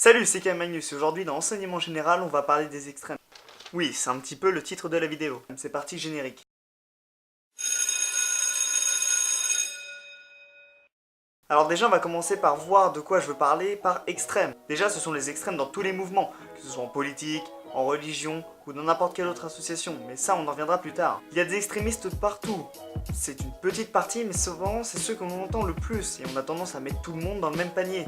Salut, c'est Kyle Magnus et aujourd'hui dans Enseignement Général, on va parler des extrêmes. Oui, c'est un petit peu le titre de la vidéo. C'est parti, générique. Alors déjà, on va commencer par voir de quoi je veux parler par extrême. Déjà, ce sont les extrêmes dans tous les mouvements, que ce soit en politique, en religion ou dans n'importe quelle autre association, mais ça on en reviendra plus tard. Il y a des extrémistes partout. C'est une petite partie, mais souvent c'est ceux qu'on entend le plus, et on a tendance à mettre tout le monde dans le même panier.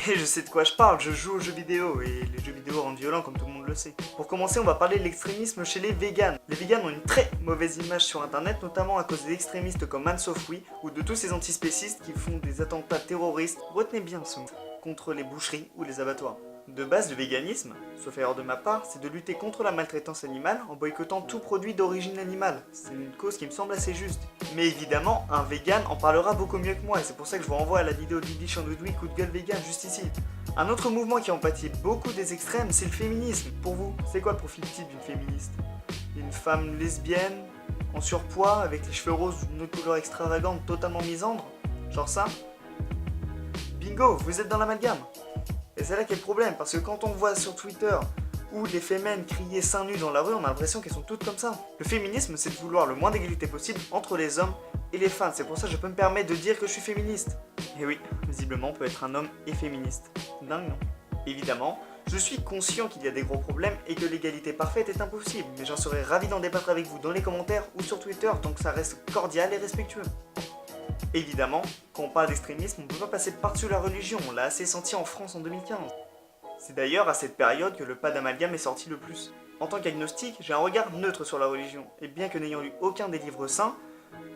Et je sais de quoi je parle, je joue aux jeux vidéo, et les jeux vidéo rendent violents comme tout le monde le sait. Pour commencer, on va parler de l'extrémisme chez les véganes. Les véganes ont une très mauvaise image sur internet, notamment à cause des extrémistes comme Anne-Sophie, ou de tous ces antispécistes qui font des attentats terroristes, retenez bien ce mot, contre les boucheries ou les abattoirs. De base, le véganisme, sauf erreur de ma part, c'est de lutter contre la maltraitance animale en boycottant tout produit d'origine animale. C'est une cause qui me semble assez juste. Mais évidemment, un vegan en parlera beaucoup mieux que moi et c'est pour ça que je vous renvoie à la vidéo d'Illy Chandoudouy coup de gueule vegan juste ici. Un autre mouvement qui en pâtit beaucoup des extrêmes, c'est le féminisme. Pour vous, c'est quoi le profil type d'une féministe? Une femme lesbienne, en surpoids, avec les cheveux roses d'une autre couleur extravagante, totalement misandre? Genre ça? Bingo, vous êtes dans l'amalgame. Et c'est là qu'est le problème, parce que quand on voit sur Twitter où les fémènes crier seins nus dans la rue, on a l'impression qu'elles sont toutes comme ça. Le féminisme, c'est de vouloir le moins d'égalité possible entre les hommes et les femmes. C'est pour ça que je peux me permettre de dire que je suis féministe. Et oui, visiblement, on peut être un homme et féministe. Dingue, non? Évidemment, je suis conscient qu'il y a des gros problèmes et que l'égalité parfaite est impossible, mais j'en serais ravi d'en débattre avec vous dans les commentaires ou sur Twitter, tant que ça reste cordial et respectueux. Évidemment, quand on parle d'extrémisme, on ne peut pas passer par-dessus la religion, on l'a assez senti en France en 2015. C'est d'ailleurs à cette période que le pas d'amalgame est sorti le plus. En tant qu'agnostique, j'ai un regard neutre sur la religion, et bien que n'ayant lu aucun des livres saints,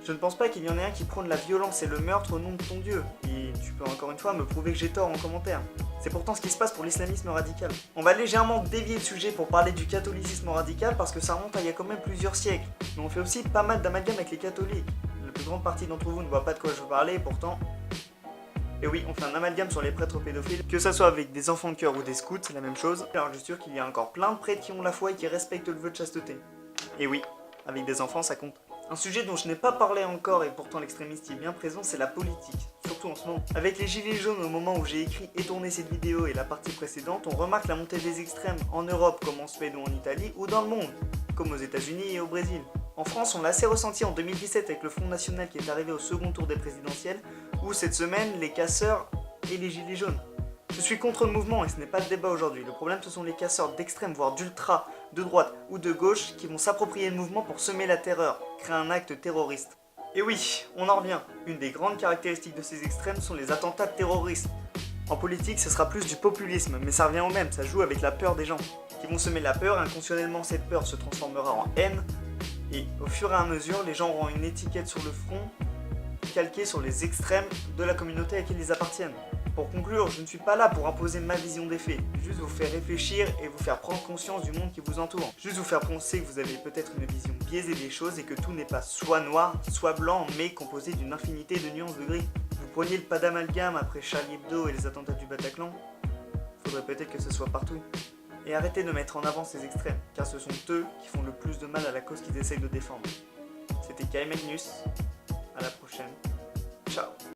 je ne pense pas qu'il y en ait un qui prône la violence et le meurtre au nom de ton Dieu. Et tu peux encore une fois me prouver que j'ai tort en commentaire. C'est pourtant ce qui se passe pour l'islamisme radical. On va légèrement dévier le sujet pour parler du catholicisme radical parce que ça remonte à il y a quand même plusieurs siècles. Mais on fait aussi pas mal d'amalgame avec les catholiques. La plus grande partie d'entre vous ne voit pas de quoi je veux parler, pourtant... Et oui, on fait un amalgame sur les prêtres pédophiles, que ça soit avec des enfants de cœur ou des scouts, c'est la même chose. Alors je suis sûr qu'il y a encore plein de prêtres qui ont la foi et qui respectent le vœu de chasteté. Et oui, avec des enfants ça compte. Un sujet dont je n'ai pas parlé encore et pourtant l'extrémiste y est bien présent, c'est la politique, surtout en ce moment. Avec les gilets jaunes au moment où j'ai écrit et tourné cette vidéo et la partie précédente, on remarque la montée des extrêmes en Europe comme en Suède ou en Italie, ou dans le monde, comme aux États-Unis et au Brésil. En France, on l'a assez ressenti en 2017 avec le Front National qui est arrivé au second tour des présidentielles, ou cette semaine, les casseurs et les gilets jaunes. Je suis contre le mouvement et ce n'est pas le débat aujourd'hui. Le problème, ce sont les casseurs d'extrême, voire d'ultra, de droite ou de gauche qui vont s'approprier le mouvement pour semer la terreur, créer un acte terroriste. Et oui, on en revient. Une des grandes caractéristiques de ces extrêmes sont les attentats terroristes. En politique, ce sera plus du populisme, mais ça revient au même, ça joue avec la peur des gens. Qui vont semer la peur, inconsciemment cette peur se transformera en haine, et au fur et à mesure, les gens auront une étiquette sur le front calquée sur les extrêmes de la communauté à qui ils appartiennent. Pour conclure, je ne suis pas là pour imposer ma vision des faits, juste vous faire réfléchir et vous faire prendre conscience du monde qui vous entoure. Juste vous faire penser que vous avez peut-être une vision biaisée des choses et que tout n'est pas soit noir, soit blanc, mais composé d'une infinité de nuances de gris. Vous preniez le pas d'amalgame après Charlie Hebdo et les attentats du Bataclan, faudrait peut-être que ce soit partout. Et arrêtez de mettre en avant ces extrêmes, car ce sont eux qui font le plus de mal à la cause qu'ils essayent de défendre. C'était Kyle Magnus, à la prochaine, ciao.